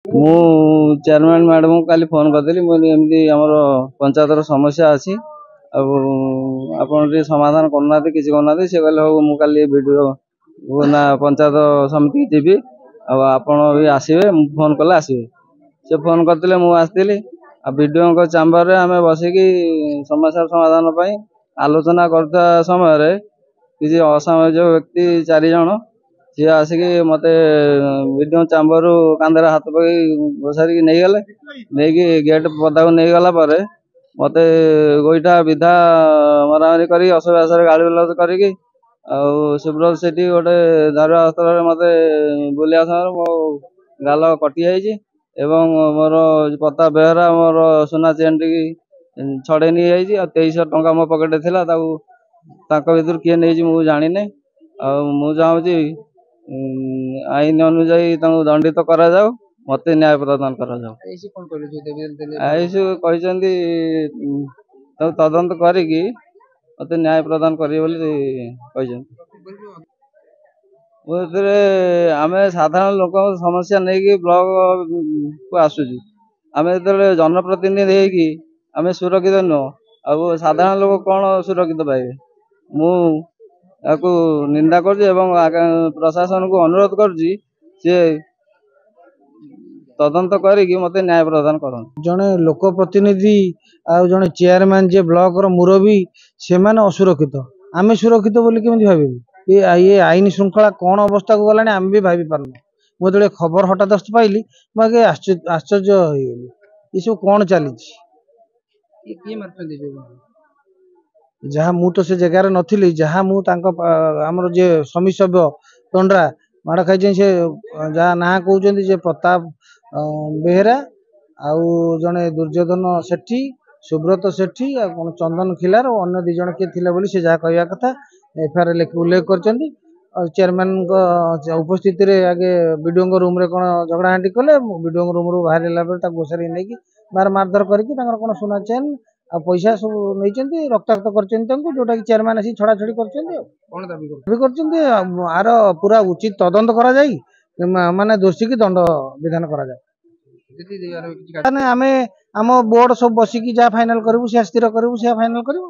ମୁଁ ଚେୟାରମ୍ୟାନ୍ ମ୍ୟାଡ଼ାମଙ୍କୁ କାଲି ଫୋନ୍ କରିଥିଲି। ମୁଁ ଏମିତି ଆମର ପଞ୍ଚାୟତର ସମସ୍ୟା ଅଛି, ଆଉ ଆପଣ ଟିକେ ସମାଧାନ କରୁନାହାନ୍ତି, କିଛି କରୁନାହାନ୍ତି। ସେ କହିଲେ ହଉ ମୁଁ କାଲି ଭିଡ଼ିଓ ନା ପଞ୍ଚାୟତ ସମିତିକି ଯିବି, ଆଉ ଆପଣ ବି ଆସିବେ, ମୁଁ ଫୋନ୍ କଲେ ଆସିବେ। ସେ ଫୋନ୍ କରିଥିଲେ, ମୁଁ ଆସିଥିଲି। ଆଉ ବିଡ଼ିଓଙ୍କ ଚାମ୍ବରରେ ଆମେ ବସିକି ସମସ୍ୟାର ସମାଧାନ ପାଇଁ ଆଲୋଚନା କରୁଥିବା ସମୟରେ କିଛି ଅସାମାଜିକ ବ୍ୟକ୍ତି 4 ଜଣ ସିଏ ଆସିକି ମୋତେ ବିଡ଼ିଓ ଚାମ୍ବରରୁ କାନ୍ଧରେ ହାତ ପକେଇ ଘୋଷାରିକି ନେଇଗଲେ। ନେଇକି ଗେଟ୍ ପଦାକୁ ନେଇଗଲା ପରେ ମୋତେ ଗୋଇଠା ବିଧା ମରାମରି କରିକି ଅସଭ୍ୟାସରେ ଗାଳିଗୁଲଜ କରିକି ଆଉ ସୁବ୍ରତ ସେଠି ଗୋଟେ ଧାରୁଆ ଅସ୍ତ୍ରରେ ମୋତେ ବୁଲିବା ସମୟରେ ମୋ ଗାଲ କଟି ଯାଇଛି ଏବଂ ମୋର ପ୍ରତାପ ବେହେରା ମୋର ସୁନା ଚେନ୍ଟିକି ଛଡ଼େଇ ନେଇଯାଇଛି। ଆଉ 2300 ଟଙ୍କା ମୋ ପକେଟରେ ଥିଲା, ତାକୁ ତାଙ୍କ ଭିତରୁ କିଏ ନେଇଛି ମୁଁ ଜାଣିନି। ଆଉ ମୁଁ ଚାହୁଁଛି ଆଇନ ଅନୁଯାୟୀ ତାଙ୍କୁ ଦଣ୍ଡିତ କରାଯାଉ, ମୋତେ ନ୍ୟାୟ ପ୍ରଦାନ କରାଯାଉ। ଆଇସୁ କହିଛନ୍ତି ତାକୁ ତଦନ୍ତ କରିକି ମୋତେ ନ୍ୟାୟ ପ୍ରଦାନ କରିବେ ବୋଲି କହିଛନ୍ତି। ଏଥିରେ ଆମେ ସାଧାରଣ ଲୋକଙ୍କ ସମସ୍ୟା ନେଇକି ବ୍ଲକକୁ ଆସୁଛୁ। ଆମେ ଯେତେବେଳେ ଜନପ୍ରତିନିଧି ହେଇକି ଆମେ ସୁରକ୍ଷିତ ନୁହଁ, ଆଉ ସାଧାରଣ ଲୋକ କ'ଣ ସୁରକ୍ଷିତ ପାଇବେ? ମୁଁ ତାକୁ ନିନ୍ଦା କରୁଛି ଏବଂ ପ୍ରଶାସନକୁ ଅନୁରୋଧ କରୁଛି ସିଏ ତଦନ୍ତ କରିକି ମୋତେ ନ୍ୟାୟ ପ୍ରଦାନ କରନ୍ତୁ। ଜଣେ ଲୋକ ପ୍ରତିନିଧି ଆଉ ଜଣେ ଚେୟାରମ୍ୟାନ୍ ଯେ ବ୍ଲକର ମୁରବୀ ସେମାନେ ଅସୁରକ୍ଷିତ, ଆମେ ସୁରକ୍ଷିତ ବୋଲି କେମିତି ଭାବିବୁ? ଏ ଆଇନ ଶୃଙ୍ଖଳା କ'ଣ ଅବସ୍ଥାକୁ ଗଲାଣି ଆମେ ବି ଭାବି ପାରୁନୁ। ମୁଁ ଯେତେବେଳେ ଖବର ହଠାତ୍ ପାଇଲି ମୁଁ ଆଗେ ଆଶ୍ଚର୍ଯ୍ୟ ହେଇଗଲି, ଏସବୁ କ'ଣ ଚାଲିଛି? ଯାହା ମୁଁ ତ ସେ ଜାଗାରେ ନଥିଲି, ଯାହା ମୁଁ ତାଙ୍କ ଆମର ଯିଏ ସମିତି ସଭ୍ୟ ତଣ୍ଡରା ମାଡ଼ ଖାଇଛନ୍ତି, ସେ ଯାହା ନାଁ କହୁଛନ୍ତି ଯେ ପ୍ରତାପ ବେହେରା ଆଉ ଜଣେ ଦୁର୍ଯ୍ୟୋଧନ ସେଠୀ, ସୁବ୍ରତ ସେଠୀ ଆଉ କ'ଣ ଚନ୍ଦନ ଖିଲାର ଓ ଅନ୍ୟ 2 ଜଣ କିଏ ଥିଲେ ବୋଲି ସେ ଯାହା କହିବା କଥା ଏଫଆଇଆର ଉଲ୍ଲେଖ କରିଛନ୍ତି। ଆଉ ଚେୟାରମ୍ୟାନଙ୍କ ଉପସ୍ଥିତିରେ ଆଗେ ବିଡ଼ିଓଙ୍କ ରୁମ୍ରେ କ'ଣ ଝଗଡ଼ାଝାଣ୍ଟି କଲେ, ବିଡ଼ିଓଙ୍କ ରୁମ୍ରୁ ବାହାରିଲା ପରେ ତାକୁ ଘୋଷାରିକି ନେଇକି ମାରଧର କରିକି ତାଙ୍କର କ'ଣ ସୁନା ଚେନ୍ ଆଉ ପଇସା ସବୁ ନେଇଛନ୍ତି, ରକ୍ତାକ୍ତ କରିଛନ୍ତି ତାଙ୍କୁ, ଯୋଉଟାକି ଚେୟାରମ୍ୟାନ୍ ଆସିକି ଛଡ଼ାଛଡ଼ି କରିଛନ୍ତି। ଆଉ କ'ଣ ଦାବି କରୁଛନ୍ତି? ଆର ପୁରା ଉଚିତ ତଦନ୍ତ କରାଯାଇ ମାନେ ଦୋଷୀକି ଦଣ୍ଡ ବିଧାନ କରାଯାଏ। ଆମେ ଆମ ବୋର୍ଡ ସବୁ ବସିକି ଯାହା ଫାଇନାଲ କରିବୁ, ସେ ସ୍ଥିର କରିବୁ, ସେ ଫାଇନାଲ କରିବୁ।